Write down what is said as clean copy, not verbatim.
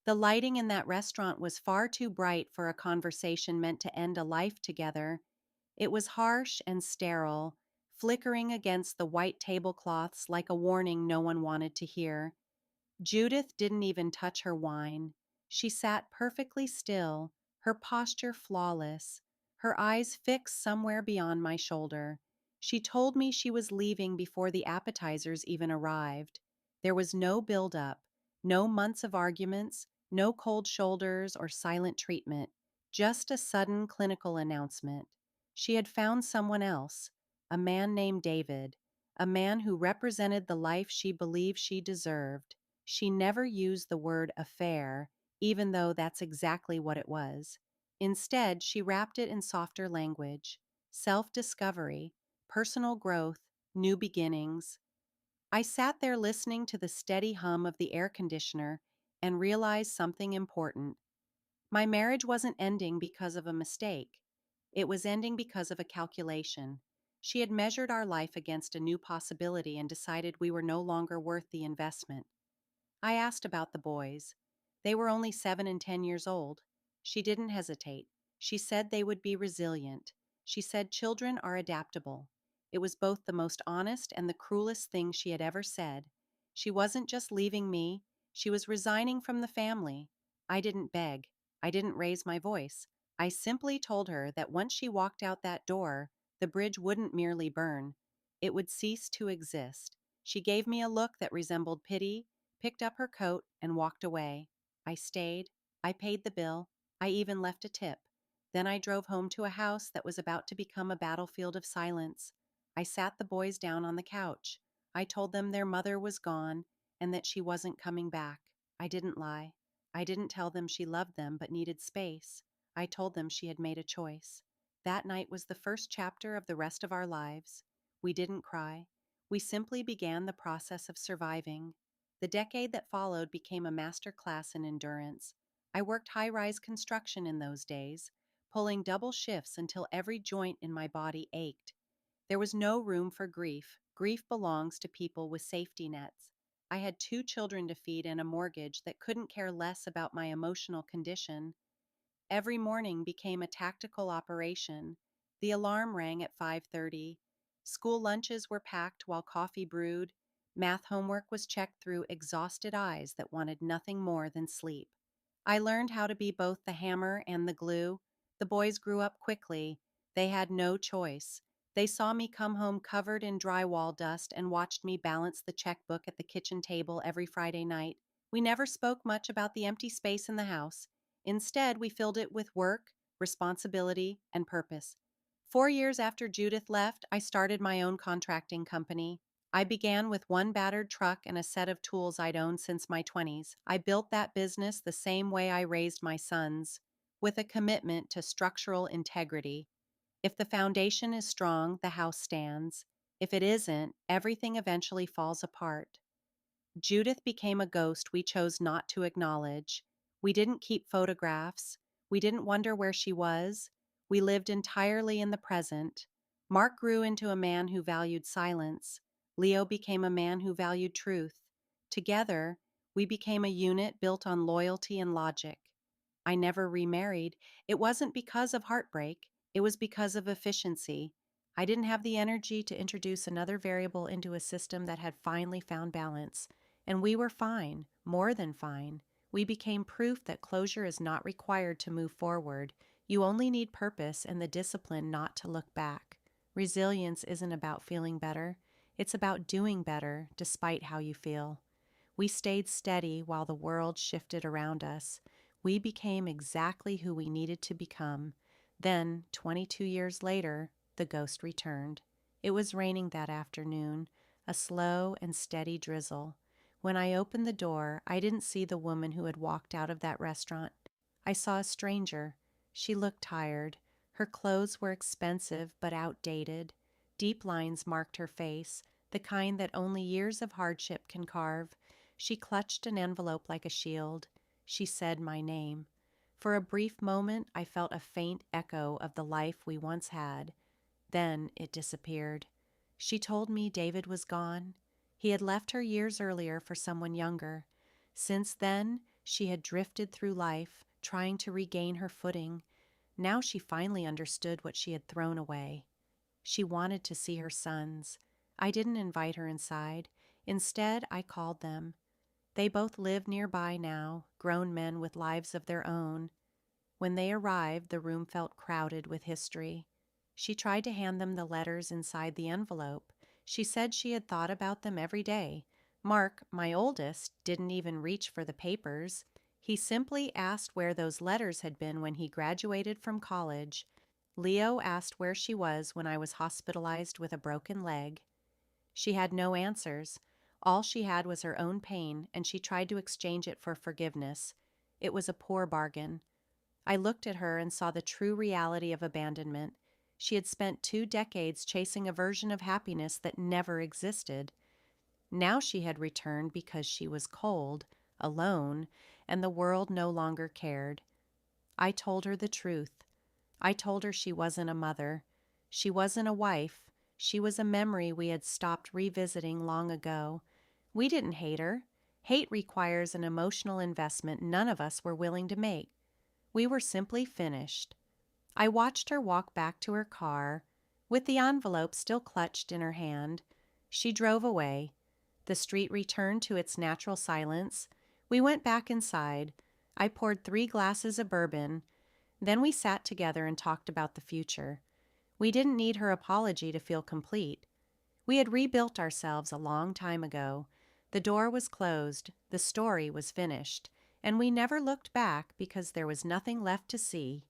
The lighting in that restaurant was far too bright for a conversation meant to end a life together. It was harsh and sterile, flickering against the white tablecloths like a warning no one wanted to hear. Judith didn't even touch her wine. She sat perfectly still, her posture flawless, her eyes fixed somewhere beyond my shoulder. She told me she was leaving before the appetizers even arrived. There was no build-up, no months of arguments, no cold shoulders or silent treatment, just a sudden clinical announcement. She had found someone else, a man named David, a man who represented the life she believed she deserved. She never used the word affair, even though that's exactly what it was. Instead, she wrapped it in softer language: self-discovery, personal growth, new beginnings. I sat there listening to the steady hum of the air conditioner and realized something important. My marriage wasn't ending because of a mistake. It was ending because of a calculation. She had measured our life against a new possibility and decided we were no longer worth the investment. I asked about the boys. They were only 7 and 10 years old. She didn't hesitate. She said they would be resilient. She said children are adaptable. It was both the most honest and the cruelest thing she had ever said. She wasn't just leaving me, she was resigning from the family. I didn't beg. I didn't raise my voice. I simply told her that once she walked out that door, the bridge wouldn't merely burn. It would cease to exist. She gave me a look that resembled pity, picked up her coat, and walked away. I stayed. I paid the bill. I even left a tip. Then I drove home to a house that was about to become a battlefield of silence. I sat the boys down on the couch. I told them their mother was gone and that she wasn't coming back. I didn't lie. I didn't tell them she loved them but needed space. I told them she had made a choice. That night was the first chapter of the rest of our lives. We didn't cry. We simply began the process of surviving. The decade that followed became a master class in endurance. I worked high-rise construction in those days, pulling double shifts until every joint in my body ached. There was no room for grief. Grief belongs to people with safety nets. I had 2 children to feed and a mortgage that couldn't care less about my emotional condition. Every morning became a tactical operation. The alarm rang at 5:30. School lunches were packed while coffee brewed. Math homework was checked through exhausted eyes that wanted nothing more than sleep. I learned how to be both the hammer and the glue. The boys grew up quickly. They had no choice. They saw me come home covered in drywall dust and watched me balance the checkbook at the kitchen table every Friday night. We never spoke much about the empty space in the house. Instead, we filled it with work, responsibility, and purpose. 4 years after Judith left, I started my own contracting company. I began with one battered truck and a set of tools I'd owned since my 20s. I built that business the same way I raised my sons, with a commitment to structural integrity. If the foundation is strong, the house stands. If it isn't, everything eventually falls apart. Judith became a ghost we chose not to acknowledge. We didn't keep photographs. We didn't wonder where she was. We lived entirely in the present. Mark grew into a man who valued silence. Leo became a man who valued truth. Together, we became a unit built on loyalty and logic. I never remarried. It wasn't because of heartbreak. It was because of efficiency. I didn't have the energy to introduce another variable into a system that had finally found balance. And we were fine, more than fine. We became proof that closure is not required to move forward. You only need purpose and the discipline not to look back. Resilience isn't about feeling better. It's about doing better despite how you feel. We stayed steady while the world shifted around us. We became exactly who we needed to become. Then, 22 years later, the ghost returned. It was raining that afternoon, a slow and steady drizzle. When I opened the door, I didn't see the woman who had walked out of that restaurant. I saw a stranger. She looked tired. Her clothes were expensive but outdated. Deep lines marked her face, the kind that only years of hardship can carve. She clutched an envelope like a shield. She said my name. For a brief moment, I felt a faint echo of the life we once had. Then it disappeared. She told me David was gone. He had left her years earlier for someone younger. Since then, She had drifted through life, trying to regain her footing. Now she finally understood what she had thrown away. She wanted to see her sons. I didn't invite her inside. Instead, I called them. They both live nearby now, grown men with lives of their own. When they arrived, the room felt crowded with history. She tried to hand them the letters inside the envelope. She said she had thought about them every day. Mark, my oldest, didn't even reach for the papers. He simply asked where those letters had been when he graduated from college. Leo asked where she was when I was hospitalized with a broken leg. She had no answers. All she had was her own pain, and she tried to exchange it for forgiveness. It was a poor bargain. I looked at her and saw the true reality of abandonment. She had spent 2 decades chasing a version of happiness that never existed. Now she had returned because she was cold, alone, and the world no longer cared. I told her the truth. I told her she wasn't a mother. She wasn't a wife. She was a memory we had stopped revisiting long ago. We didn't hate her. Hate requires an emotional investment none of us were willing to make. We were simply finished. I watched her walk back to her car, with the envelope still clutched in her hand. She drove away. The street returned to its natural silence. We went back inside. I poured 3 glasses of bourbon. Then we sat together and talked about the future. We didn't need her apology to feel complete. We had rebuilt ourselves a long time ago. The door was closed, the story was finished, and we never looked back because there was nothing left to see.